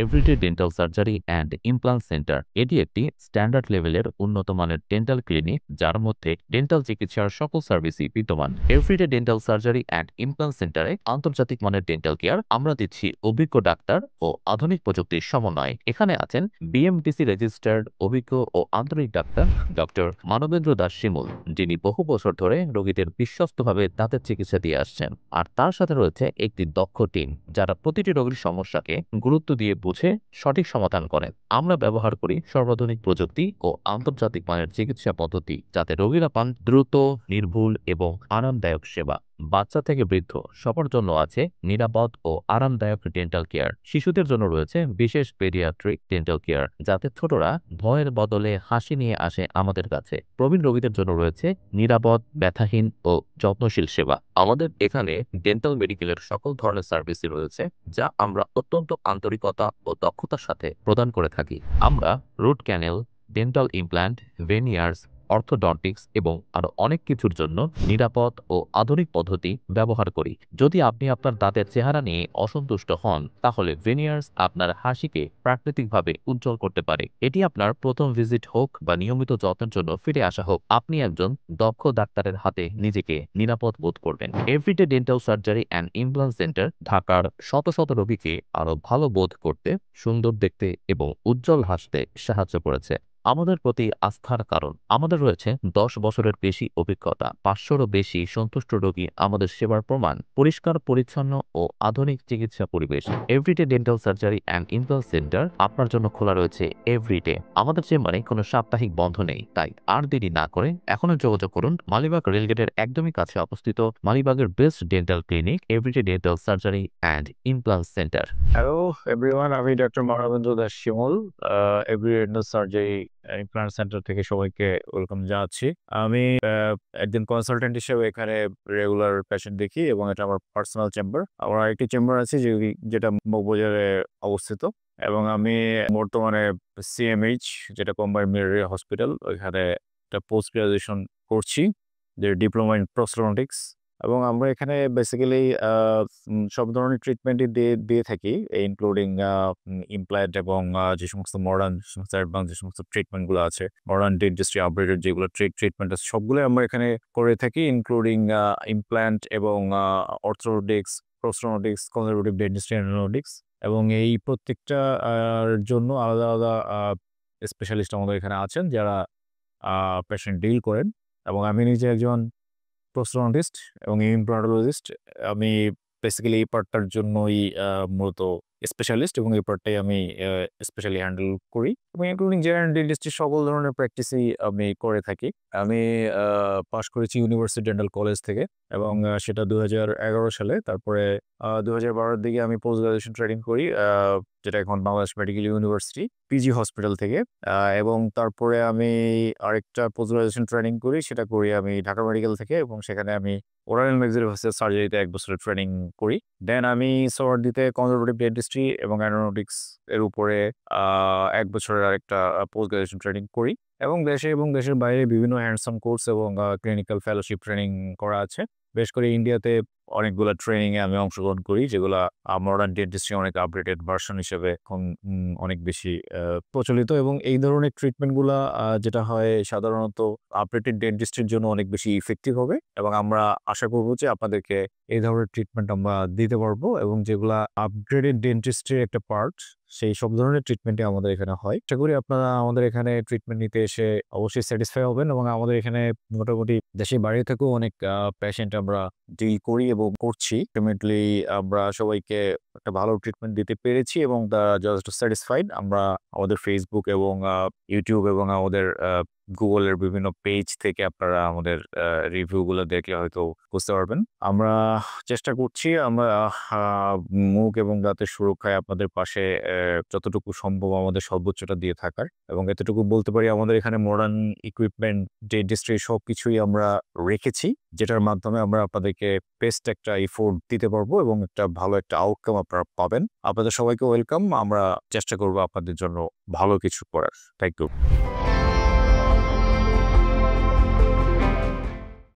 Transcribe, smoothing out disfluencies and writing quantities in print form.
Everyday dental surgery and implant centre. এটি একটি standard লেভেলের উন্নত মানের ডেন্টাল ক্লিনিক যার মধ্যে ডেন্টাল চিকিৎসার সকল সার্ভিসই বিদ্যমান। Everyday dental surgery and implant সেন্টারে আন্তর্জাতিক মানের ডেন্টাল কেয়ার আমরা দিচ্ছি অভিজ্ঞ ডাক্তার ও আধুনিক প্রযুক্তির সমন্বয়। এখানে আছেন বিএমটিসি রেজিস্টার্ড অভিজ্ঞ ও আন্তরিক ডাক্তার ডক্টর মানবেন্দ্র দাস শিমুল, যিনি বহু বছর ধরে রোগীদের বিশ্বস্তভাবে দাঁতের চিকিৎসা দিয়ে আসছেন। আর তার সাথে রয়েছে একটি দক্ষ টিম যারা প্রতিটি রোগীর সমস্যাকে গুরুত্ব দিয়ে বুঝে সঠিক সমাধান করেন। আমরা ব্যবহার করি সর্বাধুনিক প্রযুক্তি ও আন্তর্জাতিক মানের চিকিৎসা পদ্ধতি যাতে রোগীরা পান দ্রুত, নির্ভুল এবং আরামদায়ক সেবা। বাচ্চা থেকে বৃদ্ধ সবার জন্য আছে নিরাপদ ও আরামদায়ক ডেন্টাল কেয়ার। শিশুদের জন্য রয়েছে বিশেষ পেডিয়াট্রিক ডেন্টাল কেয়ার যাতে ছোটরা ভয়ের বদলে হাসি নিয়ে আসে আমাদের কাছে। প্রবীণ রোগীদের জন্য রয়েছে নিরাপদ, ব্যথাহীন ও যত্নশীল সেবা। আমাদের এখানে ডেন্টাল মেডিকেলের সকল ধরনের সার্ভিসই রয়েছে যা আমরা অত্যন্ত আন্তরিকতা ও দক্ষতার সাথে প্রদান করে থাকি। আমরা root canal, dental implant, veneers, orthodontics এবং আরো অনেক কিছুর জন্য নিরাপদ ও আধুনিক পদ্ধতি ব্যবহার করি। যদি আপনি আপনার দাঁতের চেহারা নিয়ে অসন্তুষ্ট হন তাহলে ভেনিয়ার্স আপনার হাসিকে প্রাকৃতিকভাবে উজ্জ্বল করতে পারে। এটি আপনার প্রথম ভিজিট হোক বা নিয়মিত যত্নের জন্য ফিরে আসা হোক, আপনি একজন দক্ষ ডাক্তারের হাতে নিজেকে নিরাপদ বোধ করবেন। Everyday dental surgery and implant centre ঢাকার শত শত রোগীকে আরো ভালো বোধ করতে, সুন্দর দেখতে এবং উজ্জ্বল হাসতে সাহায্য করেছে। আমাদের প্রতি আস্থার কারণ আমাদের রয়েছে 10 বছরের বেশি অভিজ্ঞতা, 500-রও বেশি সন্তুষ্ট রোগী আমাদের সেবার প্রমাণ, পরিষ্কার পরিচ্ছন্ন ও আধুনিক চিকিৎসা পরিবেশ। Everyday dental surgery and implant centre আপনার জন্য খোলা রয়েছে এভরিডে। আমাদের চেম্বারে কোনো সাপ্তাহিক বন্ধ নেই, তাই আর দেরি না করে এখনই যোগাযোগ করুন মালিবাগ রেলগেটের একদমই কাছে অবস্থিত মালিবাগের best dental clinic everyday dental surgery and implant centre. Hello everyone, আমি doctor Manabendra Das Shimul, every dental surgery implant centre থেকে সবাইকে ওয়েলকাম জানাচ্ছি। আমি একজন কনসালটেন্ট হিসেবে এখানে রেগুলার পেশেন্ট দেখি এবং এটা আমার পার্সোনাল চেম্বার। আমার আরেকটি চেম্বার আছে যেটা মগবাজারে অবস্থিত, এবং আমি বর্তমানে সিএমএইচ, যেটা কম্বাইন্ড মেমোরিয়াল হসপিটাল, ওইখানে একটা পোস্ট গ্রাজুয়েশন করছি, যে ডিপ্লোমা ইন প্রস্থেটিক্স। এবং আমরা এখানে বেসিক্যালি সব ধরনের ট্রিটমেন্টই দিয়ে থাকি, ইনক্লুডিং ইমপ্ল্যান্ট এবং যে সমস্ত মডার্ন, অ্যাডভান্স যে সমস্ত ট্রিটমেন্টগুলো আছে, মডার্ন ডেন্টিস্ট্রি আপডেটেড যেগুলো ট্রিটমেন্ট আছে, সবগুলো আমরা এখানে করে থাকি, ইনক্লুডিং ইমপ্ল্যান্ট এবং অর্থোডন্টিক্স, প্রস্থেটিক্স, কনজারভেটিভ ডেন্টিস্ট্রি, অ্যান্ডোডন্টিক্স। এবং এই প্রত্যেকটা জন্য আলাদা আলাদা স্পেশালিস্ট আমাদের এখানে আছেন যারা পেশেন্ট ডিল করেন। এবং আমি নিজে একজন প্রস্থেটিস্ট এবং ইমপ্লান্টোলজিস্ট। আমি বেসিক্যালি এই পার্টটার জন্যই মূলত স্পেশালিস্ট, এবং এই পার্টটাই আমি স্পেশালি হ্যান্ডেল করি, এবং ইনক্লুডিং জেনারেল ডেন্টিস্ট্রির সকল ধরনের প্র্যাকটিসই আমি করে থাকি। আমি পাশ করেছি ইউনিভার্সিটি ডেন্টাল কলেজ থেকে, এবং সেটা 2011 সালে। তারপরে 2012-এর দিকে আমি পোস্ট গ্রাজুয়েশন ট্রেনিং করি, যেটা এখন Bangladesh medical university PG hospital থেকে। এবং তারপরে আমি আরেকটা পোস্ট গ্রাজুয়েশন ট্রেনিং করি, সেটা করি আমি ঢাকা মেডিকেল থেকে, এবং সেখানে আমি ওরাল অ্যান্ড ম্যাক্সিলোফেসিয়াল সার্জারিতে 1 বছরের ট্রেনিং করি। দেন আমি সোয়ার্ডিতে কনজারভেটিভ ডেন্টিস্ট্রি এবং অ্যান্ডোডন্টিক্স এর উপরে 1 বছরের আরেকটা পোস্ট গ্রাজুয়েশন ট্রেনিং করি। এবং দেশে এবং দেশের বাইরে বিভিন্ন হ্যান্ডস-অন কোর্স এবং ক্লিনিক্যাল ফেলোশিপ ট্রেনিং করা আছে। বেশ করে ইন্ডিয়াতে অনেকগুলা ট্রেনিং এ আমি অংশগ্রহণ করি, যেগুলা মডার্ন ডেন্টিস্ট্রি অনেক আপডেটেড ভার্সন হিসেবে এখন অনেক বেশি প্রচলিত। এবং এই ধরনের ট্রিটমেন্টগুলা যেটা হয় সাধারণত আপডেটেড ডেন্টিস্ট্রির জন্য অনেক বেশি ইফেক্টিভ হবে, এবং আমরা আশা করব যে আপনাদেরকে এই ধরনের ট্রিটমেন্ট আমরা দিতে পারবো, এবং যেগুলা আপগ্রেডেড ডেন্টিস্ট্রির একটা পার্ট, সেই সব ধরনের ট্রিটমেন্টই আমাদের এখানে হয়। আশা করি আপনারা আমাদের এখানে ট্রিটমেন্ট নিতে এসে অবশ্যই স্যাটিসফাই হবেন। এবং আমাদের এখানে মোটামুটি দেশের বাইরে থেকেও অনেক পেশেন্ট আমরা ডিল করি এবং করছি। আলটিমেটলি আমরা সবাইকে একটা ভালো ট্রিটমেন্ট দিতে পেরেছি, এবং তারা যথেষ্ট স্যাটিসফাইড। আমরা আমাদের ফেসবুক এবং ইউটিউব এবং আমাদের গুগলের বিভিন্ন পেজ থেকে আপনারা আমাদের রিভিউগুলো দেখলে হয়তো বুঝতে পারবেন। আমরা চেষ্টা করছি আমরা মুখ এবং দাঁতের সুরক্ষায় আপনাদের পাশে যতটুকু সম্ভব আমাদের সর্বোচ্চটা দিয়ে থাকার। এবং এতটুকু বলতে পারি, আমাদের এখানে মডার্ন ইকুইপমেন্ট, ডেন্টিস্ট্রি সবকিছুই আমরা রেখেছি, যেটার মাধ্যমে আমরা আপনাদেরকে বেস্ট একটা এফোর্ট দিতে পারবো এবং একটা ভালো একটা আউটকাম আপনারা পাবেন। আপনাদের সবাইকে ওয়েলকাম। আমরা চেষ্টা করব আপনাদের জন্য ভালো কিছু করার। Thank you.